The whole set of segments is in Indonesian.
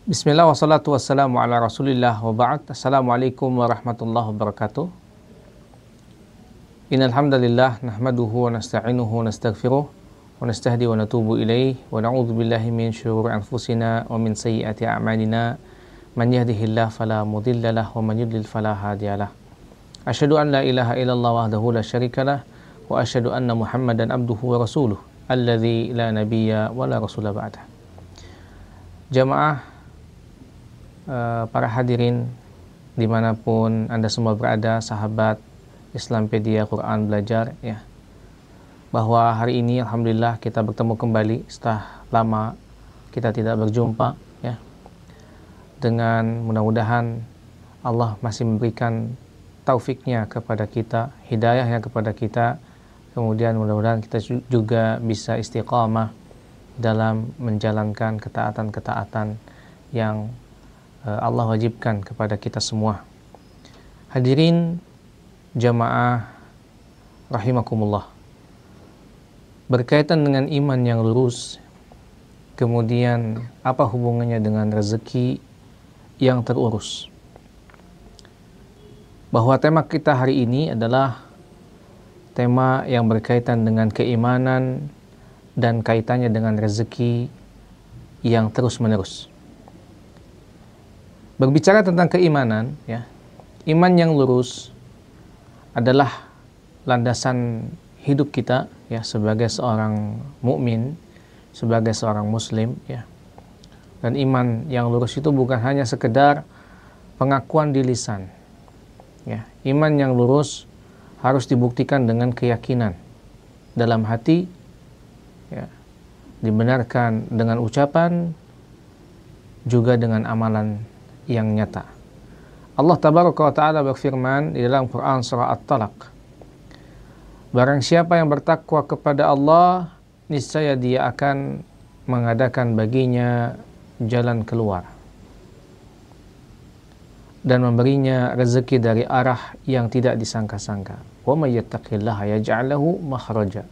Bismillah wassalatu wassalamu ala rasulillah wa ba'd. Assalamualaikum warahmatullahi wabarakatuh. Innal hamdalillah nahmaduhu wa nasta'inuhu wa nastaghfiruh wa nastahdi wa natubu ilaih wa na'udzu billahi min syururi anfusina wa min sayyiati a'malina. Man yahdihillahu fala mudhillalah wa man yudlil fala hadiyalah. Asyhadu an la ilaha illallah wahdahu la syarikalah wa asyhadu anna Muhammadan abduhu wa rasuluh alladzi la nabiyya wa la rasula ba'dah. Jamaah, para hadirin dimanapun Anda semua berada, sahabat Islampedia Quran Belajar, ya, bahwa hari ini alhamdulillah kita bertemu kembali setelah lama kita tidak berjumpa, ya, dengan mudah-mudahan Allah masih memberikan taufiknya kepada kita, hidayahnya kepada kita, kemudian mudah-mudahan kita juga bisa istiqamah dalam menjalankan ketaatan-ketaatan yang Allah wajibkan kepada kita semua. Hadirin jamaah rahimakumullah, berkaitan dengan iman yang lurus, kemudian apa hubungannya dengan rezeki yang terurus? Bahwa tema kita hari ini adalah tema yang berkaitan dengan keimanan dan kaitannya dengan rezeki yang terus-menerus. Berbicara tentang keimanan, ya, iman yang lurus adalah landasan hidup kita, ya, sebagai seorang mukmin, sebagai seorang muslim, ya. Dan iman yang lurus itu bukan hanya sekedar pengakuan di lisan, ya. Iman yang lurus harus dibuktikan dengan keyakinan dalam hati, ya, dibenarkan dengan ucapan, juga dengan amalan yang nyata. Allah tabaraka wa ta'ala berfirman di dalam Quran surah At-Talaq, barang siapa yang bertakwa kepada Allah, niscaya dia akan mengadakan baginya jalan keluar dan memberinya rezeki dari arah yang tidak disangka-sangka. Wa may yattaqillaha yaj'al lahu makhraja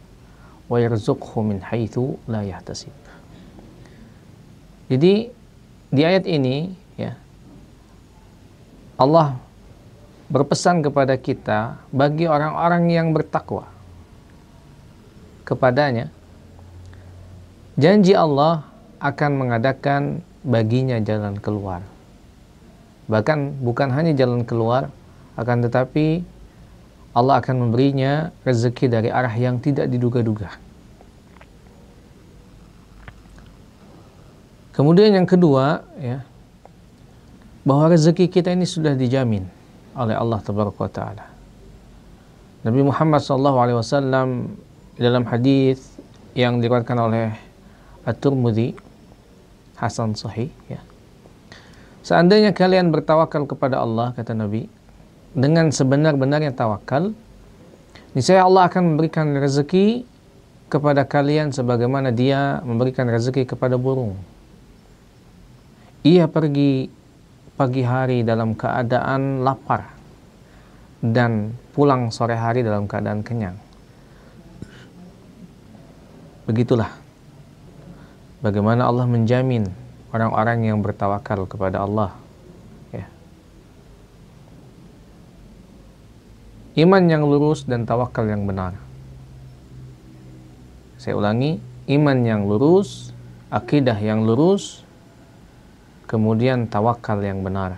wa yarzuqhu min haitsu la yahtasib. Jadi di ayat ini, ya, Allah berpesan kepada kita, bagi orang-orang yang bertakwa kepadanya, janji Allah akan mengadakan baginya jalan keluar. Bahkan bukan hanya jalan keluar, akan tetapi Allah akan memberinya rezeki dari arah yang tidak diduga-duga. Kemudian yang kedua, ya, bahwa rezeki kita ini sudah dijamin oleh Allah Tabaraka wa Ta'ala. Nabi Muhammad SAW dalam hadis yang diriwayatkan oleh At-Tirmidzi, hasan sahih, ya, seandainya kalian bertawakal kepada Allah, kata Nabi, dengan sebenar-benarnya tawakal, niscaya Allah akan memberikan rezeki kepada kalian sebagaimana Dia memberikan rezeki kepada burung. Ia pergi pagi hari dalam keadaan lapar dan pulang sore hari dalam keadaan kenyang. Begitulah bagaimana Allah menjamin orang-orang yang bertawakal kepada Allah, ya. Iman yang lurus dan tawakal yang benar. Saya ulangi, iman yang lurus, akidah yang lurus, kemudian tawakal yang benar,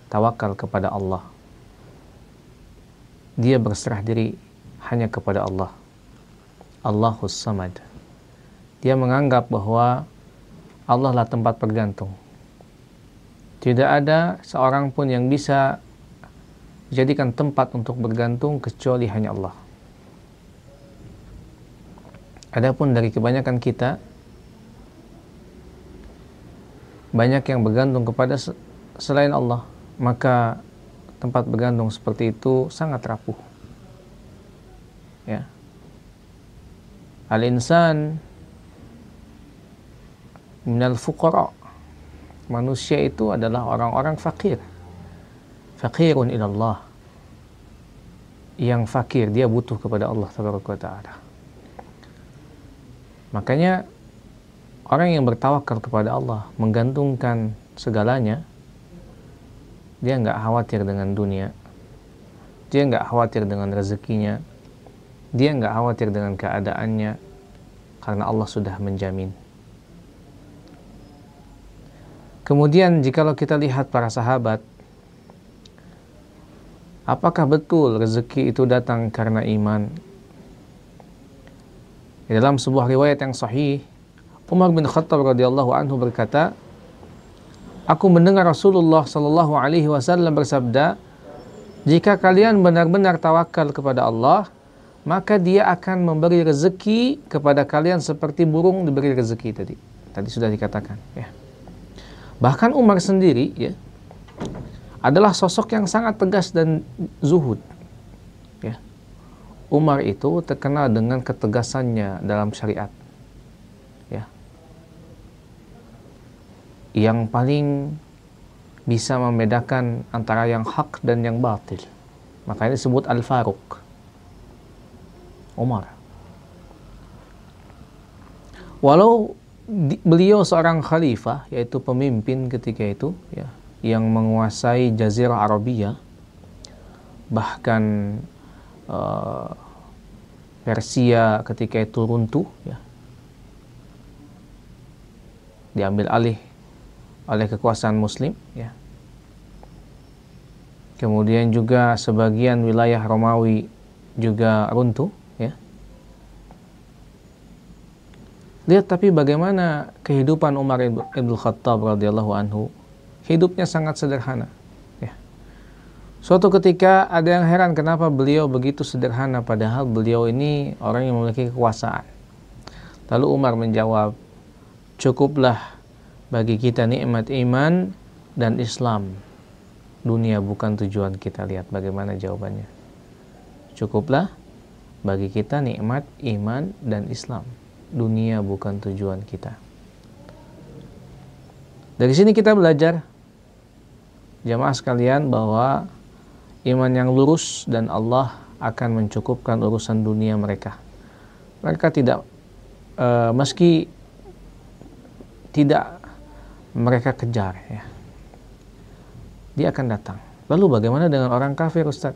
tawakal kepada Allah. Dia berserah diri hanya kepada Allah, Allahus Samad. Dia menganggap bahwa Allah lah tempat bergantung. Tidak ada seorang pun yang bisa dijadikan tempat untuk bergantung kecuali hanya Allah. Adapun dari kebanyakan kita, banyak yang bergantung kepada selain Allah, maka tempat bergantung seperti itu sangat rapuh, ya. Al-insan minal fuqara, manusia itu adalah orang-orang fakir. Fakirun ilallah, yang fakir, dia butuh kepada Allah Tabaraka wa Ta'ala. Makanya orang yang bertawakal kepada Allah, menggantungkan segalanya, dia nggak khawatir dengan dunia, dia nggak khawatir dengan rezekinya, dia nggak khawatir dengan keadaannya, karena Allah sudah menjamin. Kemudian jikalau kita lihat para sahabat, apakah betul rezeki itu datang karena iman? Di dalam sebuah riwayat yang sahih, Umar bin Khattab radhiyallahu anhu berkata, aku mendengar Rasulullah sallallahu alaihi wasallam bersabda, jika kalian benar-benar tawakal kepada Allah, maka Dia akan memberi rezeki kepada kalian seperti burung diberi rezeki tadi. Tadi sudah dikatakan, ya. Bahkan Umar sendiri, ya, adalah sosok yang sangat tegas dan zuhud. Ya. Umar itu terkenal dengan ketegasannya dalam syariat. Ya. Yang paling bisa membedakan antara yang hak dan yang batil. Makanya disebut Al-Faruq. Umar. Walau beliau seorang khalifah, yaitu pemimpin ketika itu, ya, yang menguasai Jazirah Arabia, bahkan Persia ketika itu runtuh, ya, diambil alih oleh kekuasaan Muslim, ya. Kemudian juga sebagian wilayah Romawi juga runtuh, ya. Lihat tapi bagaimana kehidupan Umar ibn Khattab radhiyallahu anhu. Hidupnya sangat sederhana. Ya. Suatu ketika ada yang heran kenapa beliau begitu sederhana padahal beliau ini orang yang memiliki kekuasaan. Lalu Umar menjawab, cukuplah bagi kita nikmat iman dan Islam. Dunia bukan tujuan kita. Lihat bagaimana jawabannya. Cukuplah bagi kita nikmat iman dan Islam. Dunia bukan tujuan kita. Dari sini kita belajar, jamaah sekalian, bahwa iman yang lurus dan Allah akan mencukupkan urusan dunia mereka. Mereka tidak, meski tidak mereka kejar, ya, dia akan datang. Lalu bagaimana dengan orang kafir, Ustaz?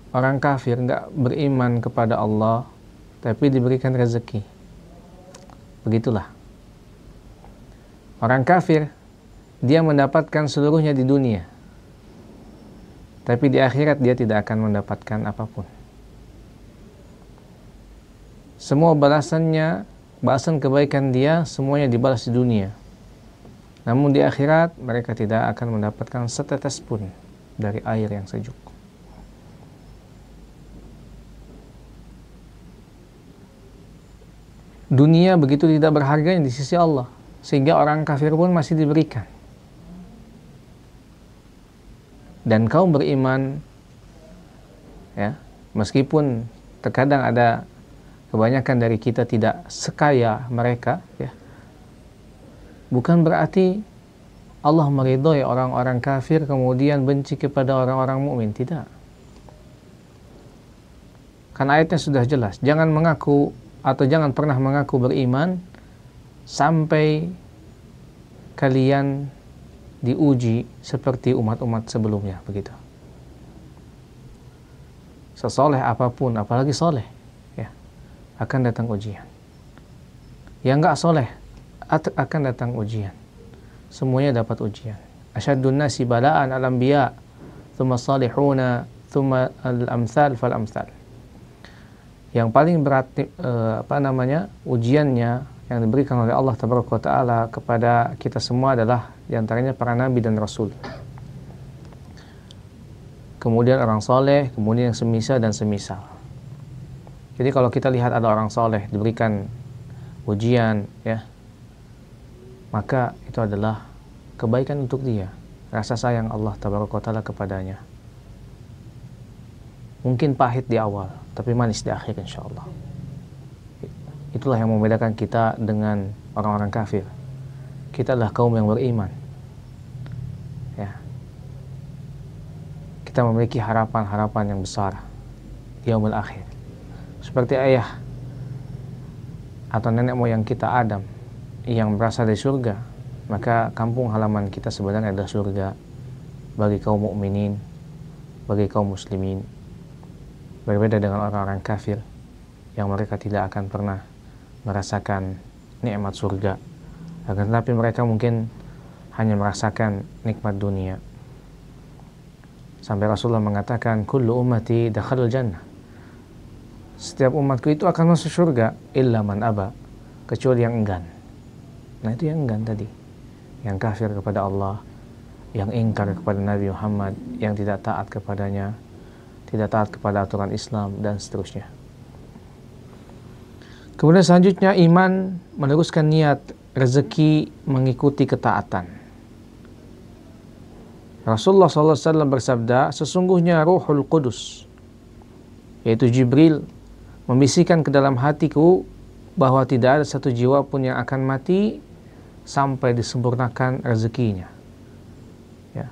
Orang kafir nggak beriman kepada Allah, tapi diberikan rezeki. Begitulah. Orang kafir, dia mendapatkan seluruhnya di dunia, tapi di akhirat dia tidak akan mendapatkan apapun. Semua balasannya, balasan kebaikan dia, semuanya dibalas di dunia. Namun di akhirat, mereka tidak akan mendapatkan setetes pun dari air yang sejuk. Dunia begitu tidak berharga di sisi Allah, sehingga orang kafir pun masih diberikan. Dan kaum beriman, ya, meskipun terkadang ada kebanyakan dari kita tidak sekaya mereka, ya, bukan berarti Allah meridhoi orang-orang kafir kemudian benci kepada orang-orang mukmin. Tidak. Karena ayatnya sudah jelas, jangan mengaku atau jangan pernah mengaku beriman sampai kalian diuji seperti umat-umat sebelumnya, begitu. Sesoleh apapun, apalagi soleh, ya, akan datang ujian. Yang enggak soleh akan datang ujian. Semuanya dapat ujian. Asyaddun nasi bala'an al-anbiya, thumma salihuna, thumma al-amthal fal-amthal. Yang paling berat ujiannya yang diberikan oleh Allah Tabaraka wa Ta'ala kepada kita semua adalah diantaranya para nabi dan rasul. Kemudian orang soleh, kemudian yang semisal dan semisal. Jadi kalau kita lihat ada orang soleh diberikan ujian, ya, maka itu adalah kebaikan untuk dia, rasa sayang Allah Tabaraka wa Ta'ala kepadanya. Mungkin pahit di awal, tapi manis di akhir insyaallah. Itulah yang membedakan kita dengan orang-orang kafir. Kita adalah kaum yang beriman, ya. Kita memiliki harapan-harapan yang besar di yaumul akhir. Seperti ayah atau nenek moyang kita Adam yang berasal dari surga, maka kampung halaman kita sebenarnya adalah surga bagi kaum mukminin, bagi kaum muslimin. Berbeda dengan orang-orang kafir yang mereka tidak akan pernah merasakan nikmat surga, akan tetapi mereka mungkin hanya merasakan nikmat dunia. Sampai Rasulullah mengatakan, kullu ummati dakhalul jannah, setiap umatku itu akan masuk surga, illa man aba, kecuali yang enggan. Nah, itu yang enggan tadi, yang kafir kepada Allah, yang ingkar kepada Nabi Muhammad, yang tidak taat kepadanya, tidak taat kepada aturan Islam, dan seterusnya. Kemudian selanjutnya, iman meneruskan niat, rezeki mengikuti ketaatan. Rasulullah SAW bersabda, sesungguhnya Ruhul Qudus, yaitu Jibril, membisikkan ke dalam hatiku bahwa tidak ada satu jiwa pun yang akan mati sampai disempurnakan rezekinya. Ya.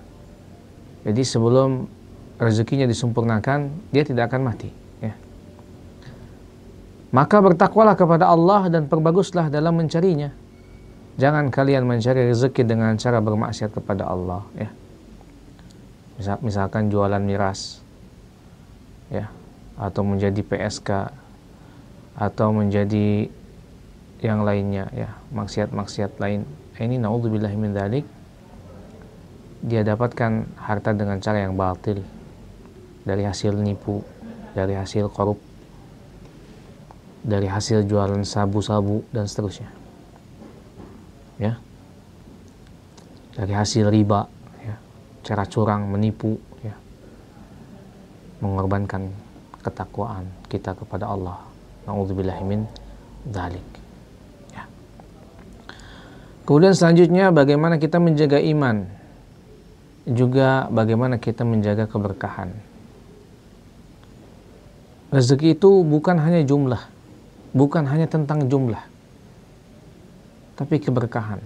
Jadi sebelum rezekinya disempurnakan, dia tidak akan mati. Ya. Maka bertakwalah kepada Allah dan perbaguslah dalam mencarinya. Jangan kalian mencari rezeki dengan cara bermaksiat kepada Allah. Ya. Misalkan jualan miras, ya, atau menjadi PSK, atau menjadi yang lainnya, ya, maksiat-maksiat lain. Ini naudzubillahi min dzalik. Dia dapatkan harta dengan cara yang batil, dari hasil nipu, dari hasil korup, dari hasil jualan sabu-sabu dan seterusnya, ya, dari hasil riba, ya, cara curang, menipu, ya, mengorbankan ketakwaan kita kepada Allah. Na'udzubillahi min dzalik. Ya. Kemudian selanjutnya, bagaimana kita menjaga iman, juga bagaimana kita menjaga keberkahan. Rezeki itu bukan hanya jumlah, bukan hanya tentang jumlah, tapi keberkahan.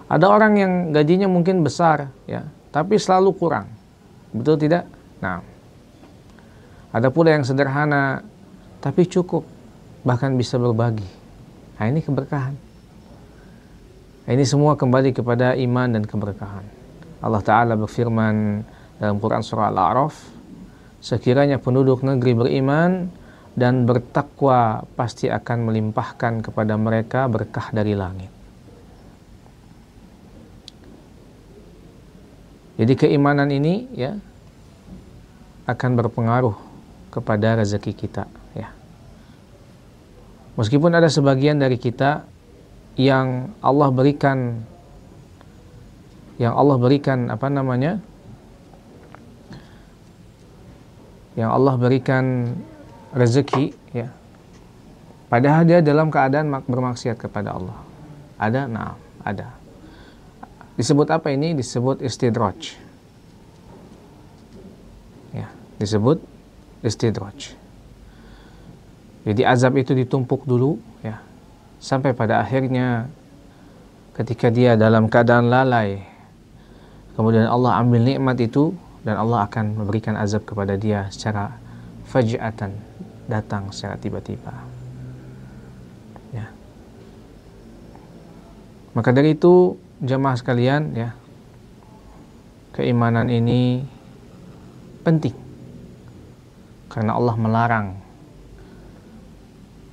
Ada orang yang gajinya mungkin besar, ya, tapi selalu kurang, betul tidak? Nah, ada pula yang sederhana tapi cukup, bahkan bisa berbagi. Nah, ini keberkahan. Nah, ini semua kembali kepada iman dan keberkahan. Allah Ta'ala berfirman dalam Quran surah Al-A'raf, sekiranya penduduk negeri beriman dan bertakwa, pasti akan melimpahkan kepada mereka berkah dari langit. Jadi keimanan ini, ya, akan berpengaruh kepada rezeki kita, ya. Meskipun ada sebagian dari kita yang Allah berikan apa namanya? Yang Allah berikan rezeki, ya, padahal dia dalam keadaan bermaksiat kepada Allah. Ada? Nah, ada. Disebut apa ini? Disebut istidraj. Ya, disebut istidraj. Jadi azab itu ditumpuk dulu, ya, sampai pada akhirnya ketika dia dalam keadaan lalai, kemudian Allah ambil nikmat itu dan Allah akan memberikan azab kepada dia secara faj'atan, datang secara tiba-tiba. Ya. Maka dari itu, jamaah sekalian, ya, keimanan ini penting karena Allah melarang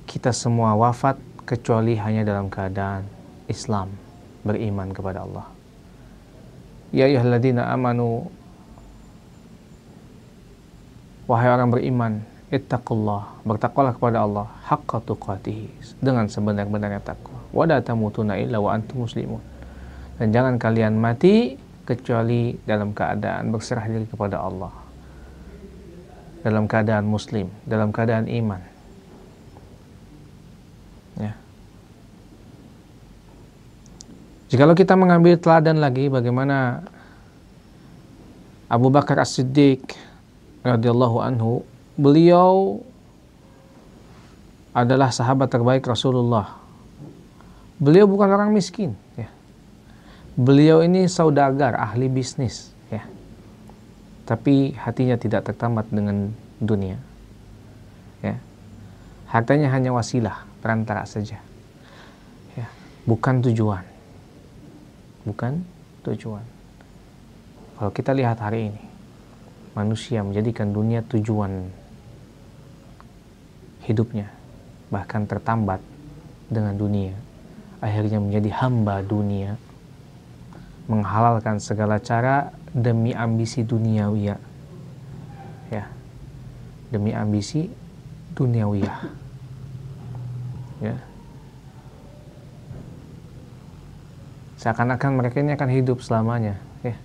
kita semua wafat kecuali hanya dalam keadaan Islam, beriman kepada Allah. Ya ayyuhalladzina amanu, wahai orang beriman, ittaqullah, bertakwalah kepada Allah haqqa tuqatih, dengan sebenar-benarnya takwa. Wa la tamutunna illa wa antum muslimun, dan jangan kalian mati kecuali dalam keadaan berserah diri kepada Allah, dalam keadaan muslim, dalam keadaan iman. Ya. Jikalau kita mengambil teladan lagi bagaimana Abu Bakar As-Siddiq radhiyallahu anhu, beliau adalah sahabat terbaik Rasulullah. Beliau bukan orang miskin, ya. Beliau ini saudagar, ahli bisnis, ya. Tapi hatinya tidak tertamat dengan dunia, ya. Hartanya hanya wasilah, perantara saja, ya, bukan tujuan. bukan tujuan. Kalau kita lihat hari ini, manusia menjadikan dunia tujuan hidupnya, bahkan tertambat dengan dunia. Akhirnya menjadi hamba dunia, menghalalkan segala cara demi ambisi duniawiyah. Ya, demi ambisi duniawiyah. Ya. Seakan-akan mereka ini akan hidup selamanya. Ya.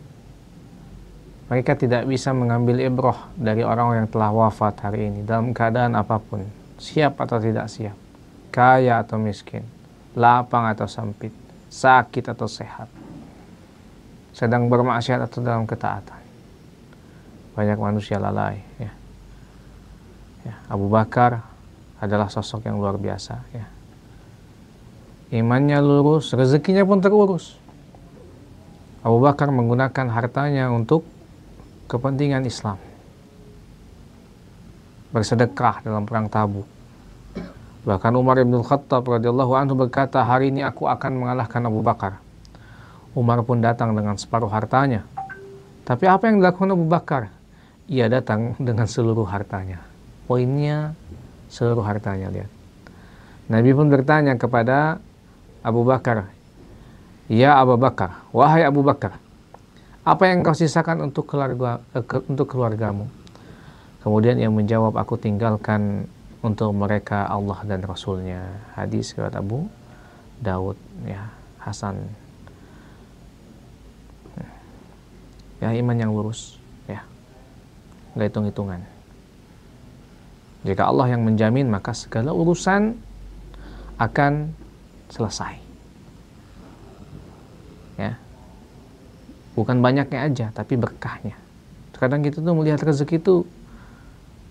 Mereka tidak bisa mengambil ibrah dari orang yang telah wafat hari ini dalam keadaan apapun, siap atau tidak siap, kaya atau miskin, lapang atau sempit, sakit atau sehat, sedang bermaksiat atau dalam ketaatan. Banyak manusia lalai. Ya. Ya. Abu Bakar adalah sosok yang luar biasa. Ya. Imannya lurus, rezekinya pun terurus. Abu Bakar menggunakan hartanya untuk kepentingan Islam, bersedekah dalam perang Tabuk. Bahkan Umar bin Khattab radhiyallahu anhu berkata, hari ini aku akan mengalahkan Abu Bakar. Umar pun datang dengan separuh hartanya. Tapi apa yang dilakukan Abu Bakar? Ia datang dengan seluruh hartanya. Poinnya, seluruh hartanya, lihat. Nabi pun bertanya kepada Abu Bakar, ya Abu Bakar, wahai Abu Bakar, apa yang kau sisakan untuk keluargamu? Kemudian ia menjawab, aku tinggalkan untuk mereka Allah dan Rasulnya. Hadis riwayat Abu Daud, ya, Hasan. Ya, iman yang lurus, ya, nggak hitung-hitungan. Jika Allah yang menjamin, maka segala urusan akan selesai. Ya, bukan banyaknya aja, tapi berkahnya. Kadang kita tuh melihat rezeki itu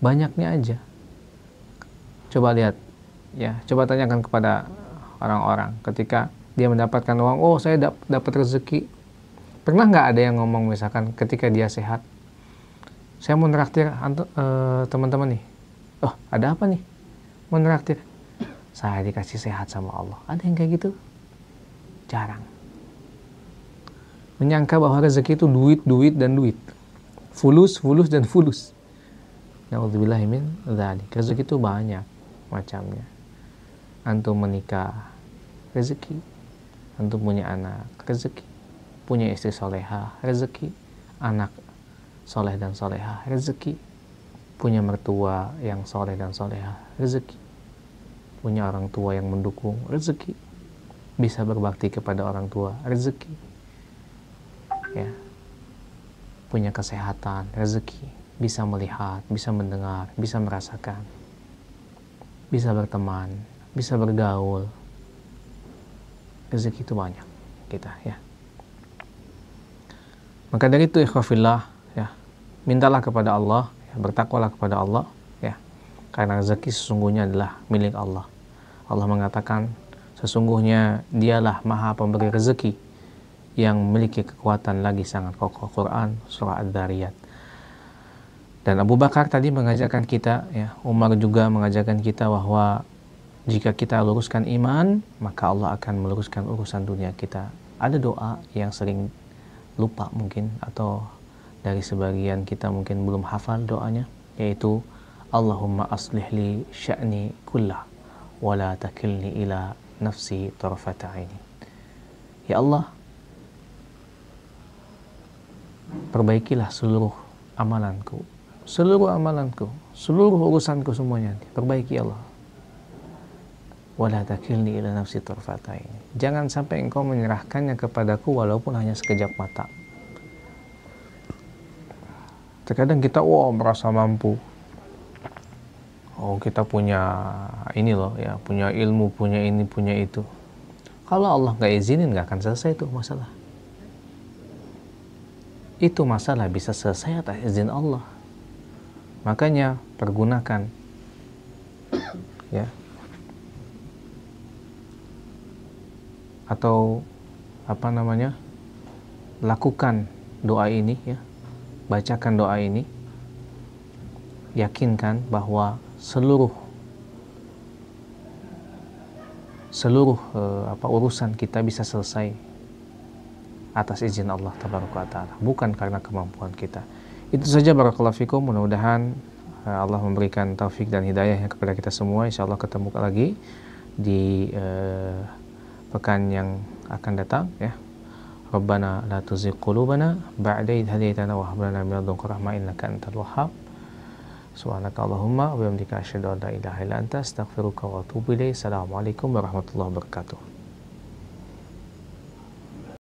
banyaknya aja. Coba lihat, ya, coba tanyakan kepada orang-orang ketika dia mendapatkan uang, oh saya dapat rezeki. Pernah nggak ada yang ngomong misalkan ketika dia sehat, saya mau neraktir teman-teman nih, oh ada apa nih, mau neraktir, saya dikasih sehat sama Allah. Ada yang kayak gitu? Jarang. Menyangka bahwa rezeki itu duit dan duit, fulus dan fulus. Na'udzubillahi min dzalik. Rezeki itu banyak macamnya. Antum menikah, rezeki. Antum punya anak, rezeki. Punya istri solehah, rezeki. Anak soleh dan solehah, rezeki. Punya mertua yang soleh dan solehah, rezeki. Punya orang tua yang mendukung, rezeki. Bisa berbakti kepada orang tua, rezeki. Ya. Punya kesehatan, rezeki. Bisa melihat, bisa mendengar, bisa merasakan, bisa berteman, bisa bergaul. Rezeki itu banyak kita, ya. Maka dari itu ikhwafillah, ya, mintalah kepada Allah, ya, bertakwalah kepada Allah, ya, karena rezeki sesungguhnya adalah milik Allah. Allah mengatakan sesungguhnya Dialah Maha Pemberi rezeki yang memiliki kekuatan lagi sangat kokoh. Quran surah Ad-Dzariyat. Dan Abu Bakar tadi mengajarkan kita, ya, Umar juga mengajarkan kita bahwa jika kita luruskan iman, maka Allah akan meluruskan urusan dunia kita. Ada doa yang sering lupa mungkin, atau dari sebagian kita mungkin belum hafal doanya, yaitu Allahumma aslih li sya'ni kullah wa la takilni ila nafsi tarfata aini. Ya Allah, perbaikilah seluruh amalanku, seluruh urusanku semuanya, perbaiki Allah. Wala takilni ila nafsi tarfatain. Jangan sampai engkau menyerahkannya kepadaku walaupun hanya sekejap mata. Terkadang kita merasa mampu. Oh, kita punya ini loh, ya, punya ilmu, punya ini, punya itu. Kalau Allah nggak izinin, nggak akan selesai itu masalah. Itu masalah bisa selesai atas izin Allah. Makanya pergunakan, ya, atau lakukan doa ini, ya, bacakan doa ini, yakinkan bahwa seluruh urusan kita bisa selesai atas izin Allah tabaraka wa taala, bukan karena kemampuan kita. Itu saja, barakallahu fikum. Mudah-mudahan Allah memberikan taufik dan hidayahnya kepada kita semua. Insyaallah ketemu lagi di pekan yang akan datang ya. Rabbana la tuzigh qulubana ba'da idh hadaytana wa hab lana min ladunka rahmah innaka antal wahhab. Subhanaka Allahumma wa bihamdika asyhadu an la ilaha illa anta astaghfiruka wa atubu ilaik. Assalamualaikum warahmatullahi wabarakatuh.